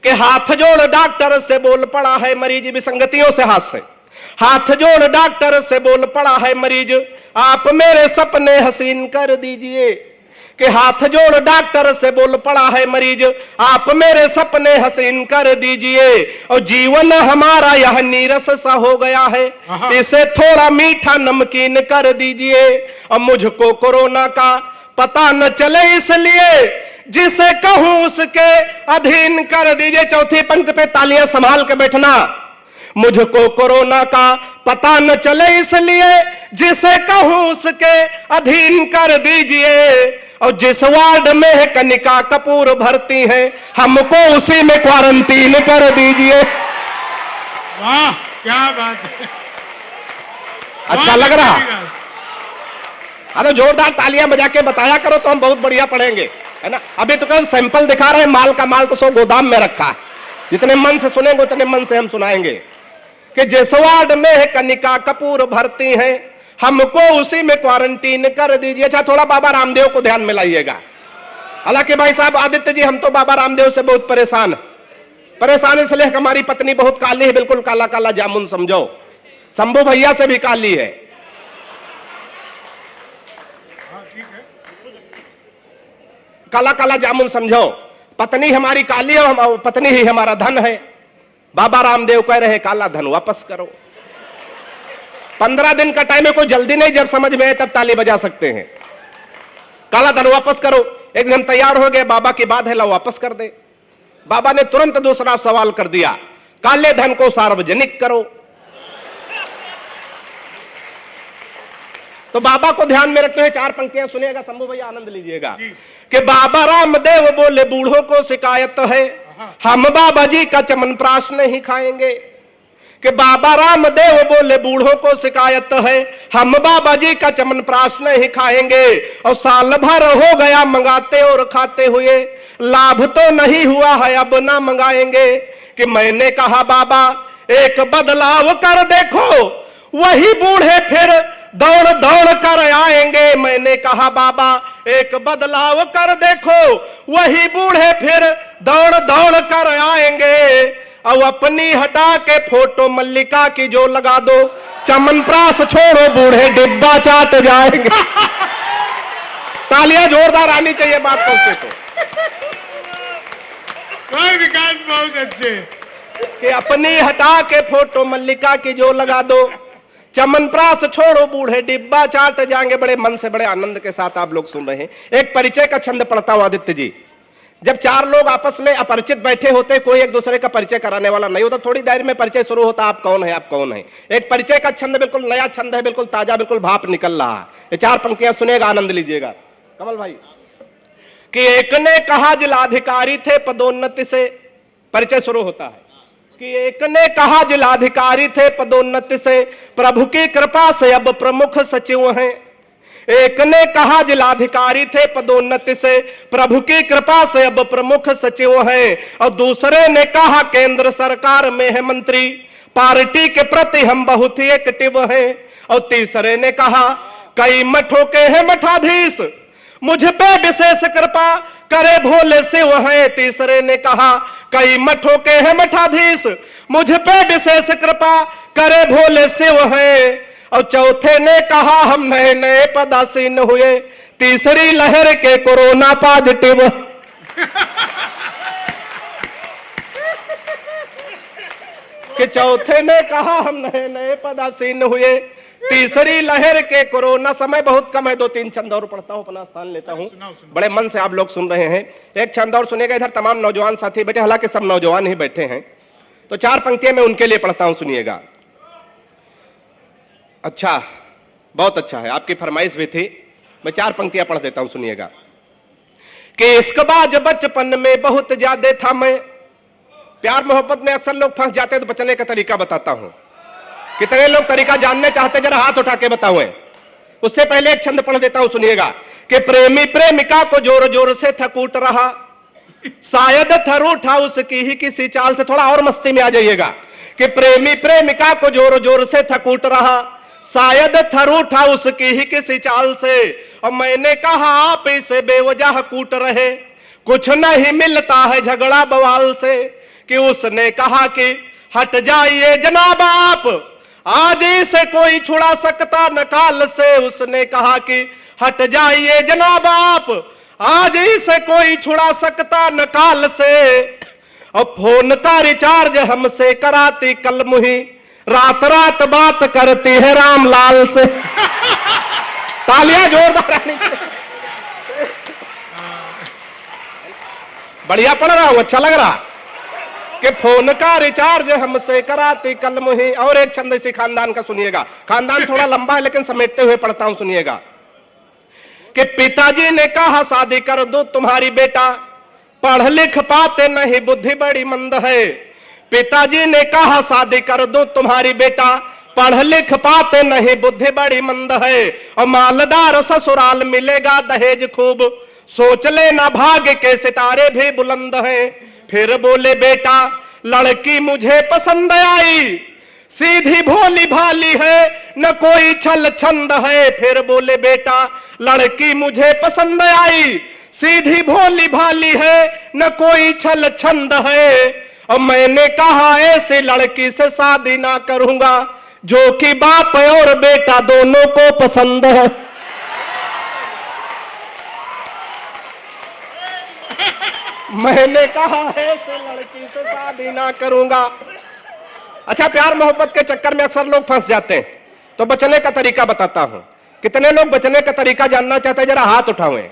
कि हाथ जोड़ डॉक्टर से बोल पड़ा है मरीज, विसंगतियों से हाथ से हाथ जोड़ डॉक्टर से बोल पड़ा है मरीज, आप मेरे सपने हसीन कर दीजिए। कि हाथ जोड़ डॉक्टर से बोल पड़ा है मरीज, आप मेरे सपने हसीन कर दीजिए। और जीवन हमारा यह नीरस सा हो गया है, इसे थोड़ा मीठा नमकीन कर दीजिए। और मुझको कोरोना का पता न चले इसलिए जिसे कहूं उसके अधीन कर दीजिए। चौथी पंक्ति पे तालियां संभाल के बैठना। मुझको कोरोना का पता न चले इसलिए जिसे कहूं उसके अधीन कर दीजिए। और जिस वार्ड में है कनिका कपूर भर्ती है, हमको उसी में क्वारंटीन कर दीजिए। वाह क्या बात है, अच्छा लग रहा? अरे जोरदार तालियां बजा के बताया करो तो हम बहुत बढ़िया पढ़ेंगे, है ना। अभी तो कल सैंपल दिखा रहे हैं, माल का माल तो सो गोदाम में रखा है। जितने मन से सुनेंगे उतने मन से हम सुनाएंगे कि जिस वार्ड में है कनिका कपूर भर्ती है, हमको उसी में क्वारंटीन कर दीजिए। अच्छा थोड़ा बाबा रामदेव को ध्यान में लाइएगा। हालांकि भाई साहब आदित्य जी, हम तो बाबा रामदेव से बहुत परेशान इसलिए हमारी पत्नी बहुत काली है, बिल्कुल काला काला जामुन समझो। शंभू भैया से भी काली है। काला काला जामुन समझो। पत्नी हमारी काली है और पत्नी ही हमारा धन है। बाबा रामदेव कह रहे काला धन वापस करो। 15 दिन का टाइम है, कोई जल्दी नहीं, जब समझ में आए तब ताली बजा सकते हैं। काला धन वापस करो। एक दिन हम तैयार हो गए, बाबा की बात है ला वापस कर दे। बाबा ने तुरंत दूसरा सवाल कर दिया, काले धन को सार्वजनिक करो। तो बाबा को ध्यान में रखते हुए 4 पंक्तियां सुनिएगा, शंभू भैया आनंद लीजिएगा। कि बाबा रामदेव बोले बूढ़ों को शिकायत है, हम बाबा जी का चमनप्राश नहीं खाएंगे। कि बाबा रामदेव बोले बूढ़ों को शिकायत है, हम बाबा जी का चमनप्राश नहीं खाएंगे। और साल भर हो गया मंगाते और खाते हुए, लाभ तो नहीं हुआ है अब ना मंगाएंगे। कि मैंने कहा बाबा एक बदलाव कर देखो, वही बूढ़े फिर दौड़ दौड़ कर आएंगे। मैंने कहा बाबा एक बदलाव कर देखो, वही बूढ़े फिर दौड़ दौड़ कर आएंगे। अब अपनी हटा के फोटो मल्लिका की जो लगा दो, चमनप्राश छोड़ो बूढ़े डिब्बा चाट जाएंगे। तालियां जोरदार आनी चाहिए बात करते तो। विकास बहुत अच्छे। कि अपनी हटा के फोटो मल्लिका की जो लगा दो, चमनप्राश छोड़ो बूढ़े डिब्बा चाट जाएंगे। बड़े मन से बड़े आनंद के साथ आप लोग सुन रहे हैं। एक परिचय का छंद पढ़ता हूं आदित्य जी। जब 4 लोग आपस में अपरिचित बैठे होते, कोई एक दूसरे का परिचय कराने वाला नहीं होता, थोड़ी देर में परिचय शुरू होता, आप कौन है आप कौन है। एक परिचय का छंद बिल्कुल नया छंद है, बिल्कुल ताजा, बिल्कुल भाप निकल रहा है। ये 4 पंक्तियां सुनेगा, आनंद लीजिएगा। कमल भाई। कि एक ने कहा जिलाधिकारी थे पदोन्नति से, परिचय शुरू होता है। कि एक ने कहा जिलाधिकारी थे पदोन्नति से, प्रभु की कृपा से अब प्रमुख सचिव हैं। एक ने कहा जिलाधिकारी थे पदोन्नति से, प्रभु की कृपा से अब प्रमुख सचिव हैं। और दूसरे ने कहा केंद्र सरकार में है मंत्री, पार्टी के प्रति हम बहुत ही एक्टिव हैं। और तीसरे ने कहा कई मठों के हैं मठाधीश, मुझ पे विशेष कृपा करे भोले शिव हैं। तीसरे ने कहा कई मठों के हैं मठाधीश, मुझ पे विशेष कृपा करे भोले शिव हैं। और चौथे ने कहा हम नए नए पदासीन हुए, तीसरी लहर के कोरोना पॉजिटिव। कि चौथे ने कहा हम नए नए पदासीन हुए, तीसरी लहर के कोरोना। समय बहुत कम है, 2-3 छंद और पढ़ता हूं, अपना स्थान लेता हूं। बड़े मन से आप लोग सुन रहे हैं। एक छंद और सुनेगा। इधर तमाम नौजवान साथी बैठे, हालांकि सब नौजवान ही बैठे हैं, तो 4 पंक्तियां मैं उनके लिए पढ़ता हूं, सुनिएगा। अच्छा, बहुत अच्छा है, आपकी फरमाइश भी थी, मैं 4 पंक्तियां पढ़ देता हूं, सुनिएगा। कि इश्कबाज बचपन में बहुत ज्यादा था मैं, प्यार मोहब्बत में अक्सर लोग फंस जाते हैं, तो बचने का तरीका बताता हूं। कितने लोग तरीका जानने चाहते, जरा हाथ उठा के बताओ। उससे पहले एक छंद पढ़ देता हूं, सुनिएगा। कि प्रेमी प्रेमिका को जोर जोर से थकूट रहा, शायद थर उठा उसकी ही किसी चाल से। थोड़ा और मस्ती में आ जाइएगा। कि प्रेमी प्रेमिका को जोर जोर से थकूट रहा, शायद थर उठा उसकी ही किसी चाल से। और मैंने कहा आप इसे बेवजह कूट रहे, कुछ नहीं मिलता है झगड़ा बवाल से। कि उसने कहा कि हट जाइए जनाब आप, आज इसे कोई छुड़ा सकता न काल से। उसने कहा कि हट जाइए जनाब आप, आज इसे कोई छुड़ा सकता न काल से। और फोन का रिचार्ज हमसे कराती कल मुही, रात रात बात करती है रामलाल से। तालियां जोरदार आनी चाहिए। बढ़िया पढ़ रहा हूं, अच्छा लग रहा कि फोन का रिचार्ज हमसे कराती कल मुही। और एक छंद इसी खानदान का सुनिएगा, खानदान थोड़ा लंबा है लेकिन समेटते हुए पढ़ता हूं, सुनिएगा। कि पिताजी ने कहा शादी कर दो तुम्हारी बेटा, पढ़ लिख पाते नहीं बुद्धि बड़ी मंद है। पिताजी ने कहा शादी कर दो तुम्हारी बेटा, पढ़ लिख पाते नहीं बुद्धि बड़ी मंद है। और मालदार ससुराल मिलेगा दहेज खूब, सोच लेना भाग्य के सितारे भी बुलंद हैं। फिर बोले बेटा लड़की मुझे पसंद आई, सीधी भोली भाली है न कोई छल छंद है। फिर बोले बेटा लड़की मुझे पसंद आई, सीधी भोली भाली है न कोई छल छंद है। और मैंने कहा ऐसी लड़की से शादी ना करूंगा, जो कि बाप और बेटा दोनों को पसंद है। मैंने कहा ऐसे लड़की से शादी ना करूंगा। अच्छा, प्यार मोहब्बत के चक्कर में अक्सर लोग फंस जाते हैं, तो बचने का तरीका बताता हूं। कितने लोग बचने का तरीका जानना चाहते हैं? जरा हाथ उठाएं।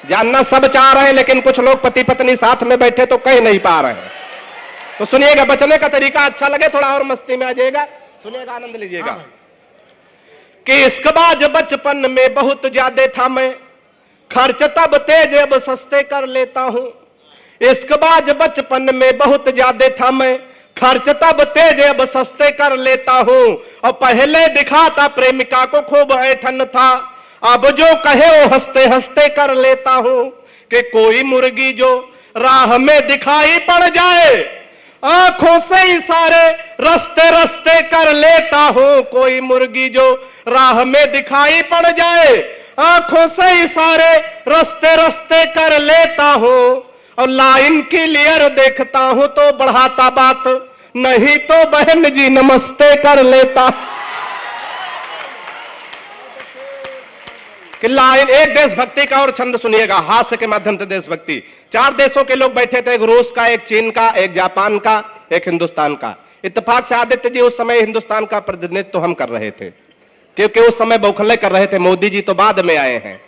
जानना सब चाह रहे हैं, लेकिन कुछ लोग पति पत्नी साथ में बैठे तो कह नहीं पा रहे हैं। तो सुनिएगा, बचने का तरीका अच्छा लगे थोड़ा और मस्ती में आ जाएगा, सुनिएगा, आनंद लीजिएगा। कि इश्कबाज बचपन में बहुत ज्यादा था मैं, खर्च तब तेज अब सस्ते कर लेता हूं। इश्कबाज बचपन में बहुत ज्यादा था मैं, खर्च तब तेज अब सस्ते कर लेता हूं। और पहले दिखाता प्रेमिका को खूब ऐठन था, अब जो कहे वो हंसते हंसते कर लेता हूं। कि कोई मुर्गी जो राह में दिखाई पड़ जाए, आंखों से इशारे रस्ते रस्ते कर लेता हूं। कोई मुर्गी जो राह में दिखाई पड़ जाए, आंखों से इशारे रस्ते रस्ते कर लेता हूं। और लाइन क्लियर देखता हूं तो बढ़ाता बात, नहीं तो बहन जी नमस्ते कर लेता। कि लाइन, एक देशभक्ति का और छंद सुनिएगा, हास्य के माध्यम से देशभक्ति। 4 देशों के लोग बैठे थे, एक रूस का, एक चीन का, एक जापान का, एक हिंदुस्तान का। इत्तेफाक से आदित्य जी उस समय हिंदुस्तान का प्रतिनिधित्व तो हम कर रहे थे, क्योंकि उस समय बौखले कर रहे थे। मोदी जी तो बाद में आए हैं।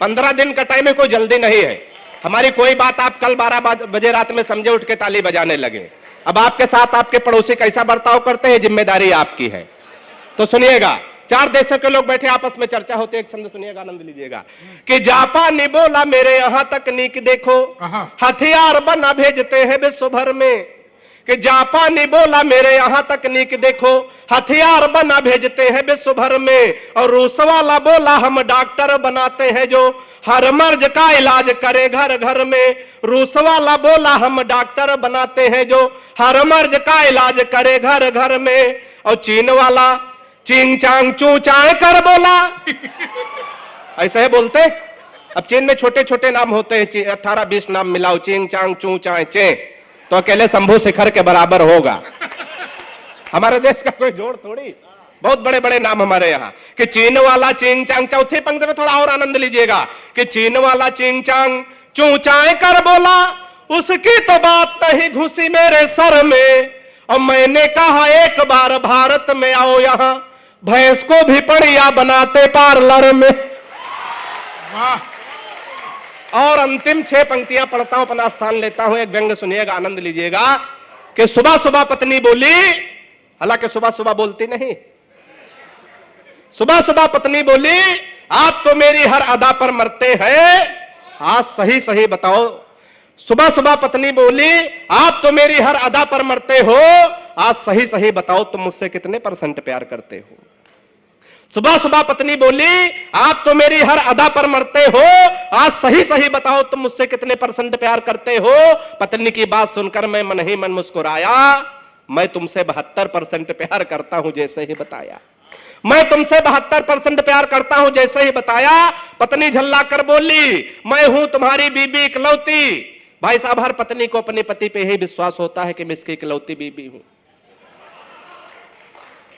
15 दिन का टाइम है, कोई जल्दी नहीं है। हमारी कोई बात आप कल 12 बजे रात में समझे, उठ के ताली बजाने लगे। अब आपके साथ आपके पड़ोसी कैसा बर्ताव करते हैं, जिम्मेदारी आपकी है। तो सुनिएगा, 4 देशों के लोग बैठे आपस में चर्चा होती है। एक छंद सुनिएगा, आनंद लीजिएगा। कि जापानी बोला मेरे यहां तकनीक देखो, हथियार बना भेजते हैं विश्व भर में। कि जापानी बोला मेरे यहां तकनीक देखो, हथियार बना भेजते हैं विश्व भर में। और रूस वाला बोला हम डॉक्टर बनाते हैं जो हर मर्ज का इलाज करे घर घर में। रूस वाला बोला हम डॉक्टर बनाते हैं जो हर मर्ज का इलाज करे घर घर में। और चीन वाला चिंग चांग चू चाय कर बोला। ऐसे है बोलते। अब चीन में छोटे छोटे नाम होते हैं, 18-20 नाम मिलाओ, चिंग चांग चू चाय चे, तो अकेले शंभू शिखर के बराबर होगा। हमारे देश का कोई जोड़ थोड़ी, बहुत बड़े बड़े नाम हमारे यहाँ। कि चीन वाला चिंग चांग, चौथी पंक्ति में थोड़ा और आनंद लीजिएगा। कि चीन वाला चिंग चांग चू चाय कर बोला, उसकी तो बात नहीं घुसी मेरे सर में। और मैंने कहा एक बार भारत में आओ, यहाँ भैंस को भी बढ़िया बनाते पार्लर में। वाह। और अंतिम 6 पंक्तियां पढ़ता हूं, अपना स्थान लेता हूं। एक व्यंग सुनिएगा, आनंद लीजिएगा। कि सुबह सुबह पत्नी बोली, हालांकि सुबह सुबह बोलती नहीं, सुबह सुबह पत्नी बोली आप तो मेरी हर अदा पर मरते हैं, आज सही सही बताओ। सुबह सुबह पत्नी बोली आप तो मेरी हर अदा पर मरते हो, आज सही सही बताओ तुम मुझसे कितने % प्यार करते हो। सुबह सुबह पत्नी बोली आप तो मेरी हर अदा पर मरते हो, आज सही सही बताओ तुम मुझसे कितने % प्यार करते हो। पत्नी की बात सुनकर मैं मन ही मन मुस्कुराया, मैं तुमसे 72% प्यार करता हूं जैसे ही बताया। मैं तुमसे 72% प्यार करता हूं, जैसे ही बताया पत्नी झल्ला कर बोली, मैं हूं तुम्हारी बीबी इकलौती। भाई साहब, हर पत्नी को अपने पति पे ही विश्वास होता है कि मैं इसकी इकलौती बीबी हूं।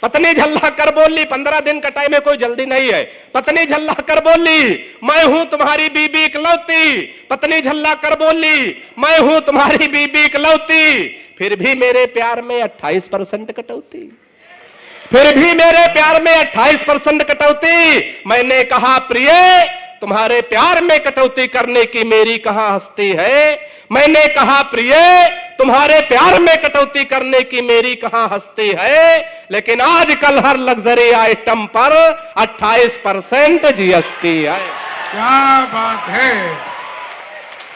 पत्नी झल्ला कर बोली, 15 दिन का टाइम है, कोई जल्दी नहीं है। पत्नी झल्ला कर बोली, मैं हूं तुम्हारी बीबी इकलौती। पत्नी झल्ला कर बोली, मैं हूं तुम्हारी बीबी इकलौती। फिर भी मेरे प्यार में 28% कटौती, फिर भी मेरे प्यार में 28% कटौती। मैंने कहा प्रिय, तुम्हारे प्यार में कटौती करने की मेरी कहां हस्ती है। मैंने कहा प्रिय, तुम्हारे प्यार में कटौती करने की मेरी कहां हस्ती है। लेकिन आजकल हर लग्जरी आइटम पर 28% जीएसटी है। क्या बात है।